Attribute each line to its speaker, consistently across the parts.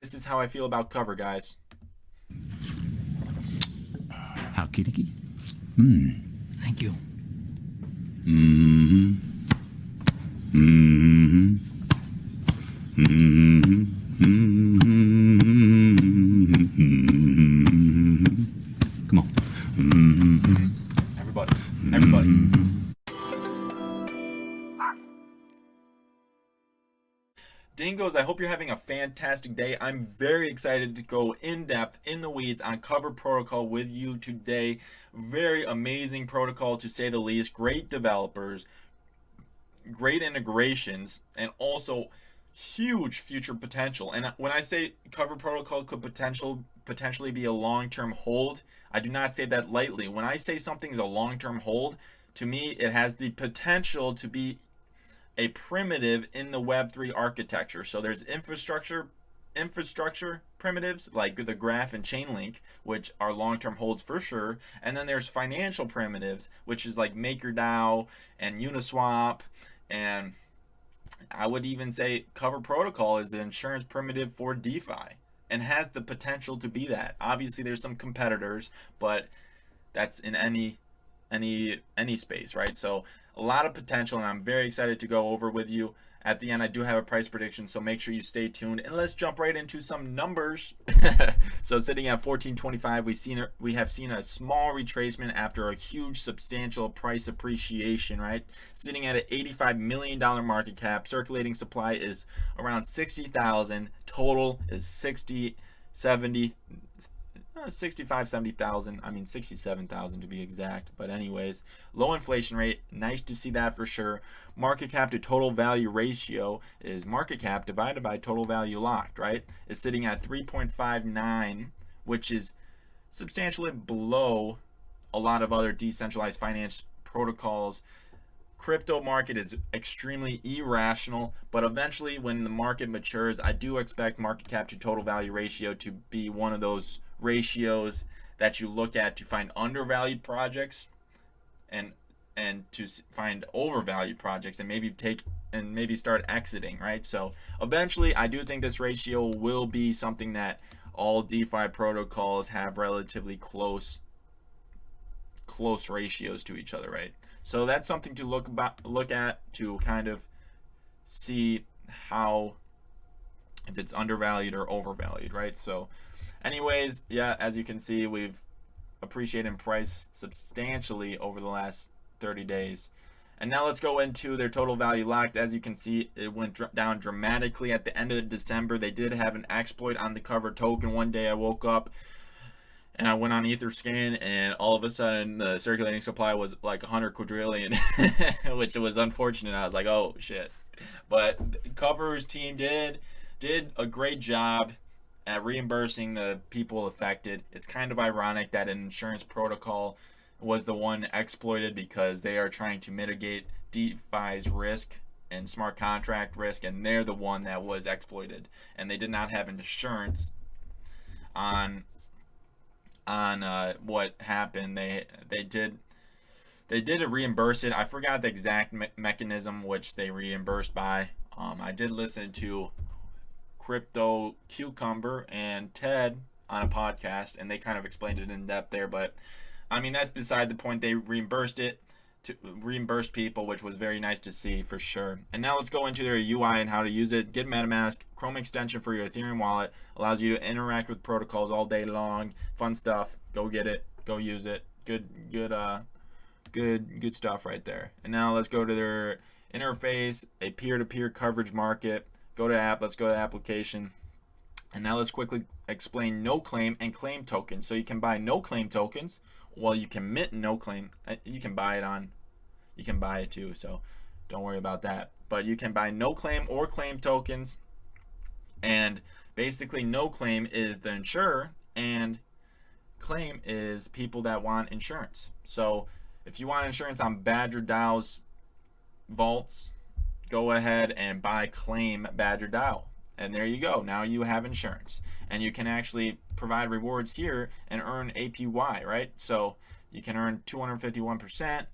Speaker 1: This is how I feel about cover, guys.
Speaker 2: How kitty?
Speaker 3: Thank you.
Speaker 2: Come on.
Speaker 1: Everybody. Dingoos, I hope you're having a fantastic day. I'm very excited to go in depth, in the weeds on Cover Protocol with you today. Very amazing protocol to say the least. Great developers, great integrations, and also huge future potential. And when I say Cover Protocol could potentially be a long-term hold, I do not say that lightly. When I say something is a long-term hold, to me it has the potential to be a primitive in the Web3 architecture. So there's infrastructure primitives like the graph and Chainlink, which are long-term holds for sure. And then there's financial primitives, which is like MakerDAO and Uniswap. And I would even say Cover Protocol is the insurance primitive for DeFi and has the potential to be that. Obviously there's some competitors, but that's in any space, right? So a lot of potential, and I'm very excited to go over with you. At the end, I do have a price prediction, so make sure you stay tuned, and let's jump right into some numbers. So sitting at 1425, we have seen a small retracement after a huge substantial price appreciation, right? Sitting at an $85 million market cap. Circulating supply is around 60,000. Total is 70,000. I mean 67,000 to be exact. But anyways, low inflation rate, nice to see that for sure. Market cap to total value ratio is market cap divided by total value locked, right? Is sitting at 3.59, which is substantially below a lot of other decentralized finance protocols. Crypto market is extremely irrational, but eventually when the market matures, I do expect market cap to total value ratio to be one of those ratios that you look at to find undervalued projects and to find overvalued projects and maybe start exiting, right? So eventually I do think this ratio will be something that all DeFi protocols have relatively close ratios to each other, right? So that's something to look at to kind of see how, if it's undervalued or overvalued, right? So anyways, yeah, as you can see, we've appreciated in price substantially over the last 30 days. And now let's go into their total value locked. As you can see, it went down dramatically at the end of December. They did have an exploit on the Cover token. One day I woke up and I went on Etherscan, and all of a sudden the circulating supply was like 100 quadrillion, which was unfortunate. I was like, oh shit. But Cover's team did a great job at reimbursing the people affected. It's kind of ironic that an insurance protocol was the one exploited because they are trying to mitigate DeFi's risk and smart contract risk, and they're the one that was exploited, and they did not have insurance on what happened. They did reimburse it. I forgot the exact mechanism which they reimbursed by. I did listen to Crypto Cucumber and Ted on a podcast, and they kind of explained it in depth there, but I mean that's beside the point. They reimbursed people, which was very nice to see for sure. And now let's go into their UI and how to use it. Get MetaMask, Chrome extension for your Ethereum wallet, allows you to interact with protocols all day long. Fun stuff. Go get it. Go use it. Good stuff right there. And now let's go to their interface, a peer-to-peer coverage market. Go to app. Let's go to application. And now let's quickly explain no claim and claim tokens. So you can buy no claim tokens. Well, you can mint no claim. You can buy it too, so don't worry about that. But you can buy no claim or claim tokens, and basically no claim is the insurer and claim is people that want insurance. So if you want insurance on Badger DAO's vaults, go ahead and buy claim Badger DAO. And there you go. Now you have insurance, and you can actually provide rewards here and earn APY, right? So you can earn 251%,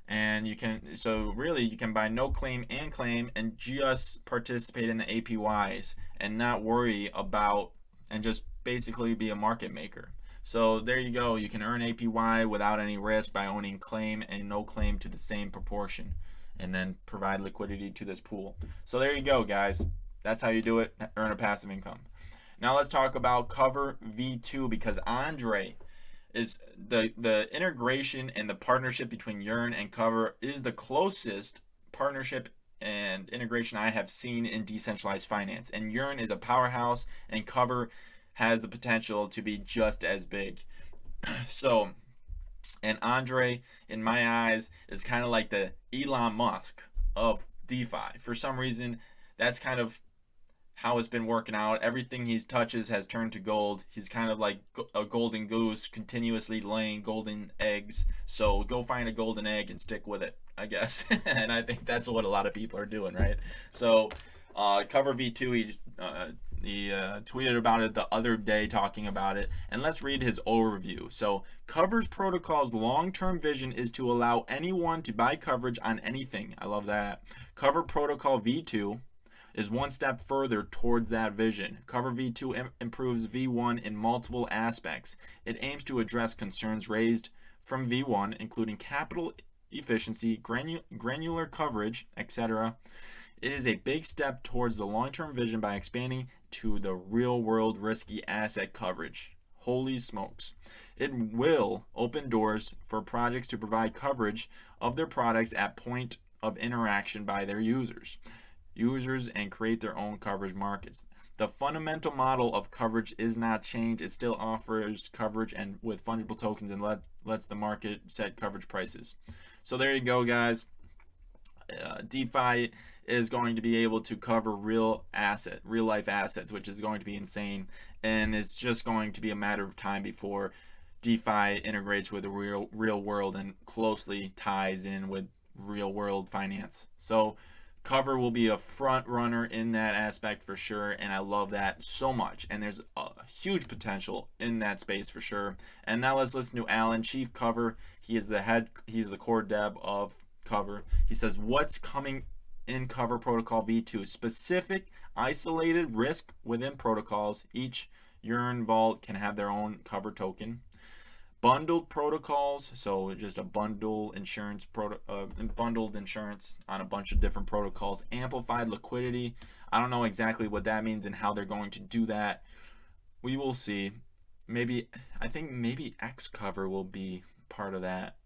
Speaker 1: And you can, so really you can buy no claim and claim and just participate in the APYs and not worry about, and just basically be a market maker. So there you go. You can earn APY without any risk by owning claim and no claim to the same proportion, and then provide liquidity to this pool. So there you go, guys. That's how you do it. Earn a passive income. Now let's talk about Cover V2, because Andre is the integration and the partnership between Yearn and Cover is the closest partnership and integration I have seen in decentralized finance. And Yearn is a powerhouse, and Cover has the potential to be just as big. So, and Andre, in my eyes, is kind of like the Elon Musk of DeFi. For some reason, that's kind of how it's been working out. Everything he touches has turned to gold. He's kind of like a golden goose, continuously laying golden eggs. So go find a golden egg and stick with it, I guess. And I think that's what a lot of people are doing, right? So Cover V2, he tweeted about it the other day, talking about it, and let's read his overview. So Cover's protocol's long-term vision is to allow anyone to buy coverage on anything. I love that. Cover Protocol V2 is one step further towards that vision. Cover V2 improves V1 in multiple aspects. It aims to address concerns raised from V1, including capital efficiency, granular coverage, etc. It is a big step towards the long-term vision by expanding to the real-world risky asset coverage. Holy smokes. It will open doors for projects to provide coverage of their products at point of interaction by their users and create their own coverage markets. The fundamental model of coverage is not changed. It still offers coverage and with fungible tokens, and lets the market set coverage prices. So there you go, guys. DeFi is going to be able to cover real life assets, which is going to be insane, and it's just going to be a matter of time before DeFi integrates with the real world and closely ties in with real world finance. So Cover will be a front runner in that aspect for sure, and I love that so much, and there's a huge potential in that space for sure. And now let's listen to Alan, Chief Cover. He's the core dev of Cover. He says, what's coming in Cover Protocol V2? Specific isolated risk within protocols. Each Yearn vault can have their own Cover token. Bundled protocols, so just a bundled insurance on a bunch of different protocols. Amplified liquidity. I don't know exactly what that means and how they're going to do that. We will see. I think maybe X Cover will be part of that.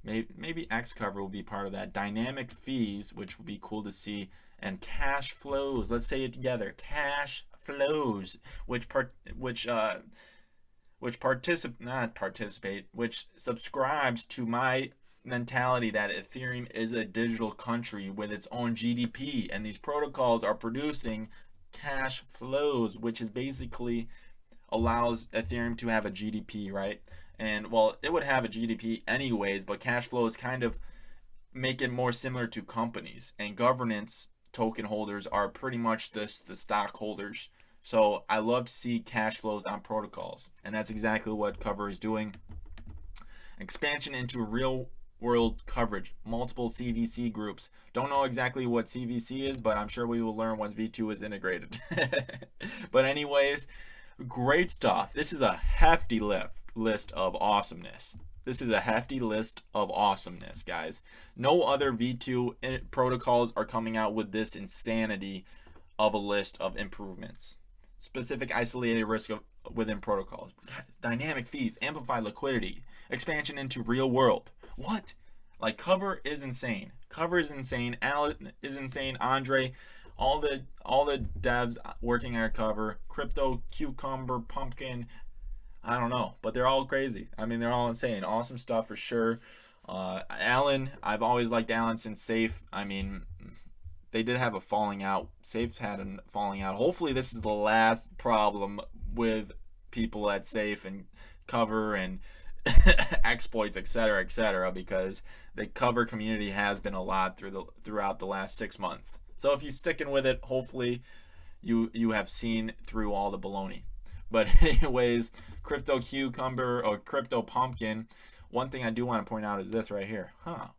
Speaker 1: Maybe X Cover will be part of that. Dynamic fees, which would be cool to see, and cash flows. Let's say it together. Cash flows, which subscribes to my mentality that Ethereum is a digital country with its own GDP, and these protocols are producing cash flows, which is basically allows Ethereum to have a GDP, right? And well, it would have a GDP anyways, but cash flows kind of make it more similar to companies, and governance token holders are pretty much the stockholders. So I love to see cash flows on protocols, and that's exactly what Cover is doing. Expansion into real world coverage, multiple CVC groups. Don't know exactly what CVC is, but I'm sure we will learn once V2 is integrated. But anyways, great stuff. This is a hefty list of awesomeness. This is a hefty list of awesomeness, guys. No other V2 protocols are coming out with this insanity of a list of improvements. Specific isolated risk within protocols. Dynamic fees, amplified liquidity, expansion into real world. What? Like, Cover is insane. Cover is insane. Alan is insane. Andre, all the devs working at Cover, Crypto, Cucumber, Pumpkin, I don't know, but they're all crazy. I mean, they're all insane. Awesome stuff for sure. Alan, I've always liked Alan since Safe. I mean, they did have a falling out. Safe's had a falling out. Hopefully this is the last problem with people at Safe and Cover and exploits, etc., because the Cover community has been a lot throughout the last 6 months. So if you're sticking with it, hopefully you have seen through all the baloney. But anyways, crypto cucumber or crypto pumpkin. One thing I do want to point out is this right here.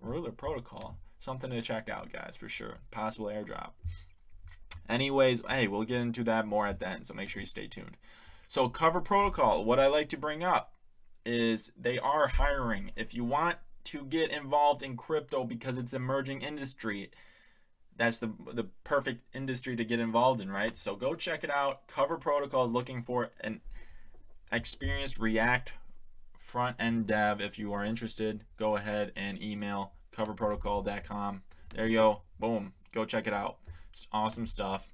Speaker 1: Ruler protocol. Something to check out, guys, for sure. Possible airdrop. Anyways, hey, we'll get into that more at the end, so make sure you stay tuned. So Cover Protocol, what I like to bring up is they are hiring. If you want to get involved in crypto because it's an emerging industry, that's the perfect industry to get involved in, right? So go check it out. Cover Protocol is looking for an experienced React front-end dev. If you are interested, go ahead and email coverprotocol.com. There you go. Boom. Go check it out. It's awesome stuff.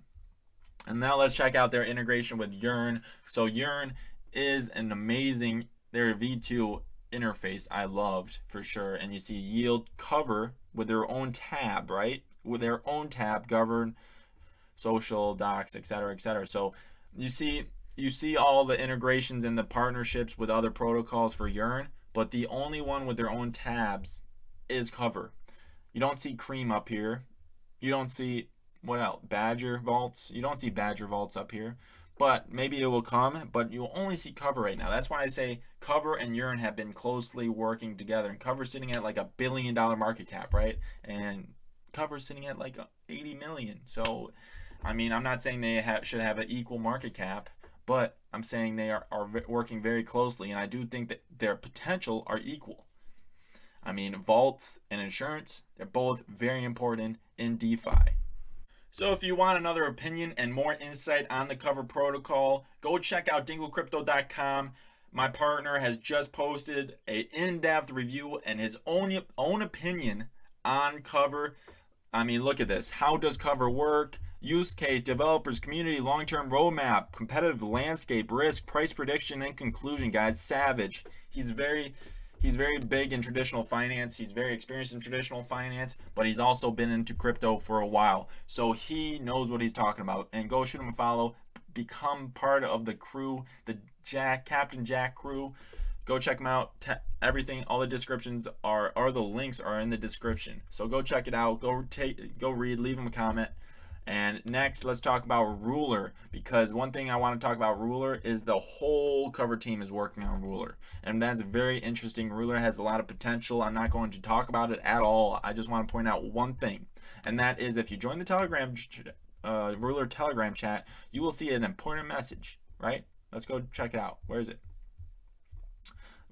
Speaker 1: And now let's check out their integration with Yearn. So Yearn is an amazing, their V2 interface I loved for sure. And you see yield cover with their own tab, right? With their own tab, govern, social, docs, etc., etc. So you see all the integrations and the partnerships with other protocols for Yearn, but the only one with their own tabs is Cover. You don't see Cream up here. You don't see, what else? Badger vaults. You don't see Badger vaults up here, but maybe it will come, but you'll only see Cover right now. That's why I say Cover and Yearn have been closely working together, and Cover sitting at like $1 billion market cap, right? And Cover sitting at like 80 million. So, I mean, I'm not saying they should have an equal market cap, but I'm saying they are working very closely, and I do think that their potential are equal. I mean, vaults and insurance, they're both very important in DeFi. So if you want another opinion and more insight on the Cover protocol, go check out dingoocrypto.com. My partner has just posted an in-depth review and his own opinion on Cover. I mean, look at this. How does Cover work? Use case, developers, community, long-term roadmap, competitive landscape, risk, price prediction, and conclusion, guys. Savage. He's very big in traditional finance. He's very experienced in traditional finance, but he's also been into crypto for a while. So he knows what he's talking about. And go shoot him a follow. Become part of the crew, the Captain Jack crew. Go check him out. Everything, all the descriptions are the links are in the description. So go check it out. Go read. Leave him a comment. And next, let's talk about Ruler, because one thing I want to talk about Ruler is the whole Cover team is working on Ruler, and that's very interesting. Ruler has a lot of potential. I'm not going to talk about it at all. I just want to point out one thing, and that is if you join the Telegram Ruler Telegram chat, you will see an important message, right? Let's go check it out. Where is it?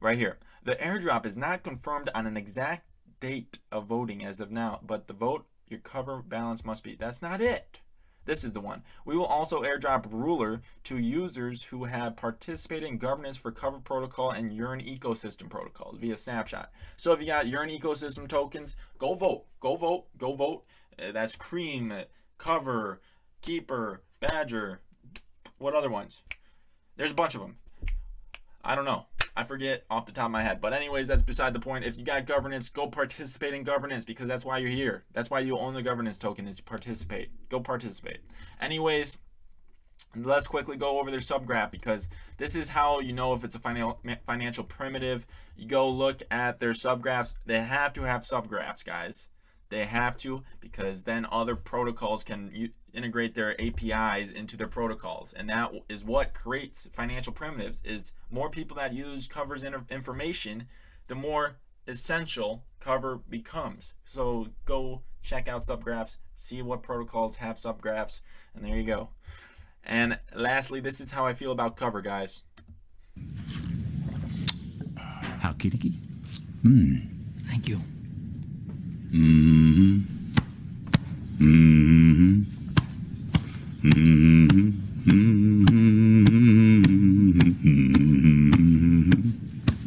Speaker 1: Right here. The airdrop is not confirmed on an exact date of voting as of now, but the vote your Cover balance must be. That's not it. This is the one. We will also airdrop Ruler to users who have participated in governance for Cover protocol and Yearn ecosystem protocols via snapshot. So if you got Yearn ecosystem tokens, go vote. Go vote. Go vote. That's Cream, Cover, Keeper, Badger. What other ones? There's a bunch of them. I don't know. I forget off the top of my head. But anyways, that's beside the point. If you got governance, go participate in governance, because that's why you're here. That's why you own the governance token, is to participate. Go participate. Anyways, let's quickly go over their subgraph, because this is how you know if it's a financial primitive. You go look at their subgraphs. They have to have subgraphs, guys. They have to, because then other protocols can integrate their APIs into their protocols, and that is what creates financial primitives. Is more people that use Cover's information, the more essential Cover becomes. So go check out subgraphs, see what protocols have subgraphs, and there you go. And lastly, this is how I feel about Cover, guys.
Speaker 2: How kitty?
Speaker 3: Thank you.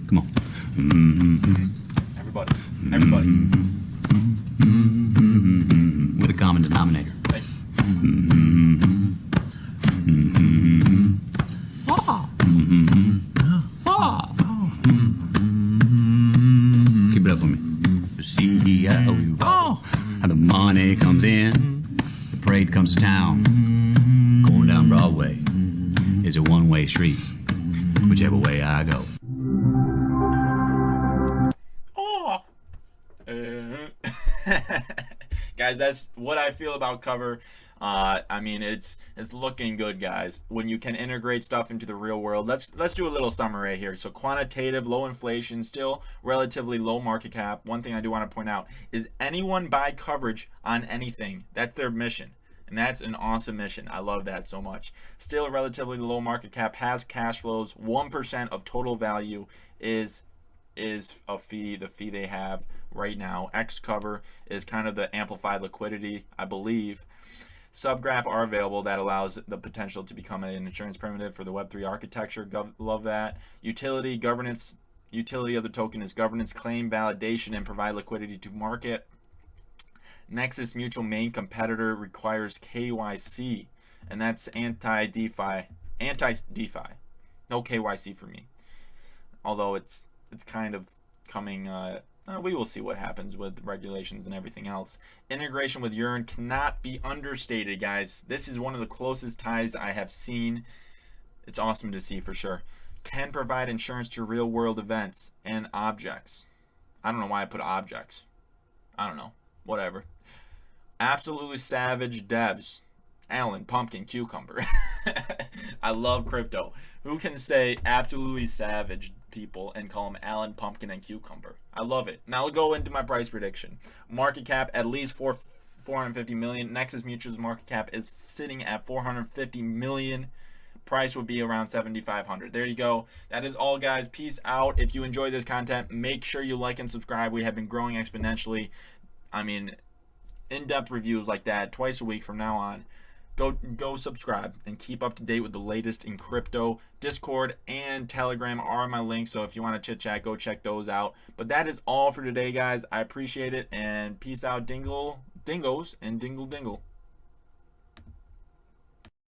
Speaker 2: Come on.
Speaker 1: Everybody.
Speaker 2: With a common denominator.
Speaker 1: Thank
Speaker 2: Keep it up for me. See how we roll. How the money comes in, the parade comes to town. Going down Broadway is a one-way street, whichever way I go.
Speaker 1: Guys, that's what I feel about Cover. I mean, it's looking good, guys. When you can integrate stuff into the real world. Let's do a little summary right here. So quantitative, low inflation, still relatively low market cap. One thing I do want to point out is anyone buy coverage on anything. That's their mission. And that's an awesome mission. I love that so much. Still relatively low market cap, has cash flows. 1% of total value is a fee, the fee they have right now. X cover is kind of the amplified liquidity, I believe. Subgraph are available. That allows the potential to become an insurance primitive for the Web3 architecture. Love that. Utility, governance. Utility of the token is governance, claim, validation, and provide liquidity to market. Nexus Mutual main competitor requires KYC, and that's anti-DeFi. No KYC for me. Although it's kind of coming, we will see what happens with regulations and everything else. Integration with Yearn cannot be understated, guys. This is one of the closest ties I have seen. It's awesome to see for sure. Can provide insurance to real world events and objects. I don't know why I put objects. I don't know. Whatever. Absolutely savage devs. Alan, pumpkin, cucumber. I love crypto. Who can say absolutely savage people and call them Alan, pumpkin, and cucumber? I love it. Now I'll go into my price prediction. Market cap at least 450 million. Nexus Mutual's market cap is sitting at 450 million. Price would be around 7,500. There you go. That is all, guys. Peace out. If you enjoy this content, make sure you like and subscribe. We have been growing exponentially. I mean, in-depth reviews like that twice a week from now on. Go subscribe and keep up to date with the latest in crypto. Discord and Telegram are my links, so if you want to chit chat, go check those out. But that is all for today, guys. I appreciate it, and peace out, Dingoos and Dingle.